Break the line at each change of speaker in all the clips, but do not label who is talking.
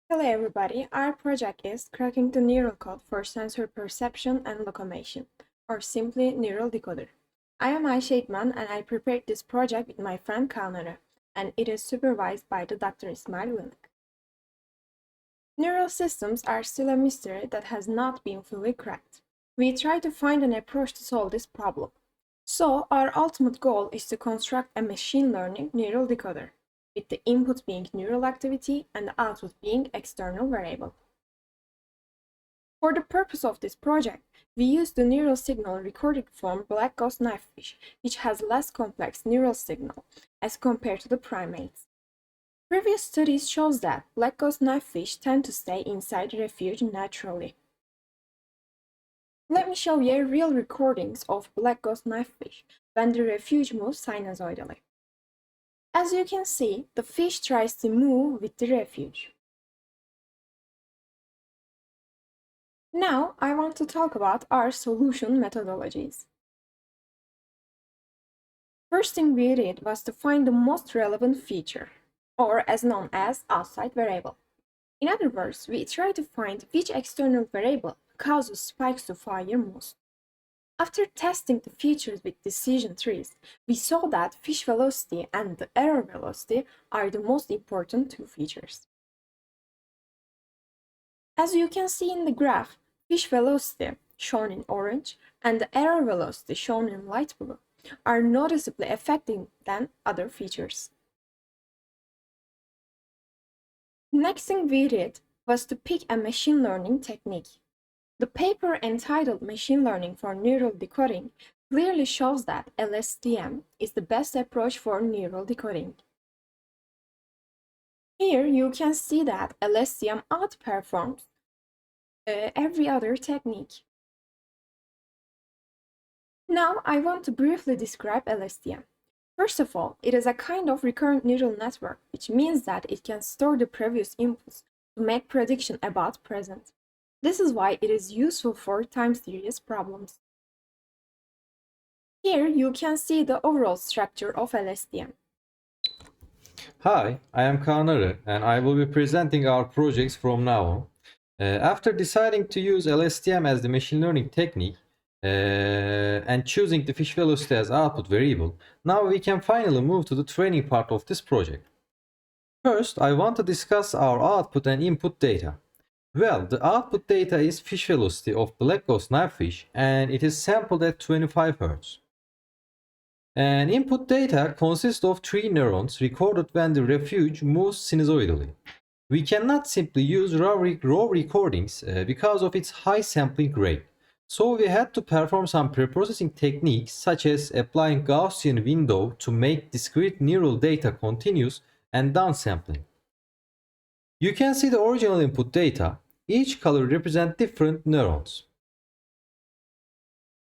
Hello everybody, our project is cracking the neural code for sensor perception and locomotion, or simply neural decoder. I am Ayse Idman and I prepared this project with my friend Kaan, and it is supervised by the Dr. İsmail Uyanık. Neural systems are still a mystery that has not been fully cracked. We try to find an approach to solve this problem. So our ultimate goal is to construct a machine learning neural decoder, with the input being neural activity and the output being external variable. For the purpose of this project, we used the neural signal recorded from black ghost knifefish, which has less complex neural signal as compared to the primates. Previous studies shows that black ghost knifefish tend to stay inside the refuge naturally. Let me show you real recordings of black ghost knifefish when the refuge moves sinusoidally. As you can see, the fish tries to move with the refuge. Now I want to talk about our solution methodologies. First thing we did was to find the most relevant feature, or as known as outside variable. In other words, we try to find which external variable causes spikes to fire most. After testing the features with decision trees, we saw that fish velocity and the error velocity are the most important two features. As you can see in the graph, fish velocity, shown in orange, and the error velocity, shown in light blue, are noticeably affected than other features. Next thing we did was to pick a machine learning technique. The paper entitled Machine Learning for Neural Decoding clearly shows that LSTM is the best approach for neural decoding. Here you can see that LSTM outperforms every other technique. Now I want to briefly describe LSTM. First of all, it is a kind of recurrent neural network, which means that it can store the previous inputs to make prediction about present. This is why it is useful for time series problems. Here you can see the overall structure of LSTM.
Hi, I am Kaan and I will be presenting our projects from now on. After deciding to use LSTM as the machine learning technique and choosing the fish velocity as output variable, now we can finally move to the training part of this project. First, I want to discuss our output and input data. Well, the output data is fish velocity of black ghost knifefish and it is sampled at 25 Hz. And input data consists of 3 neurons recorded when the refuge moves sinusoidally. We cannot simply use raw recordings because of its high sampling rate. So we had to perform some preprocessing techniques such as applying Gaussian window to make discrete neural data continuous and downsampling. You can see the original input data. Each color represents different neurons.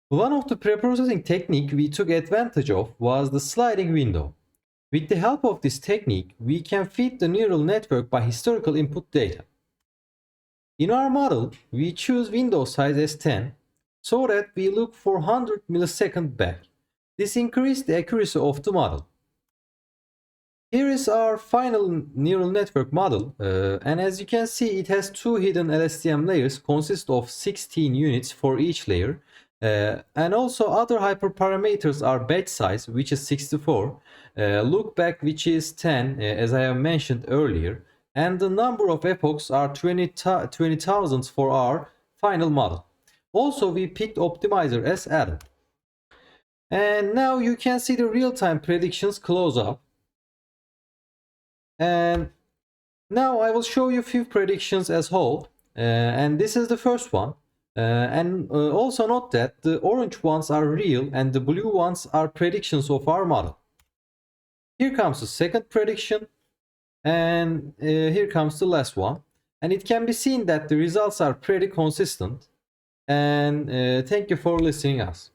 One of the preprocessing technique we took advantage of was the sliding window. With the help of this technique, we can feed the neural network by historical input data. In our model, we choose window size as 10 so that we look for 100 milliseconds back. This increased the accuracy of the model. Here is our final neural network model, and as you can see, it has two hidden LSTM layers consist of 16 units for each layer. And also other hyperparameters are batch size, which is 64, look back, which is 10, as I have mentioned earlier, and the number of epochs are 20,000 for our final model. Also, we picked optimizer as added. And now you can see the real-time predictions close up. And now I will show you a few predictions as whole, and this is the first one. Also note that the orange ones are real and the blue ones are predictions of our model. Here comes the second prediction, and here comes the last one. And it can be seen that the results are pretty consistent. And thank you for listening us.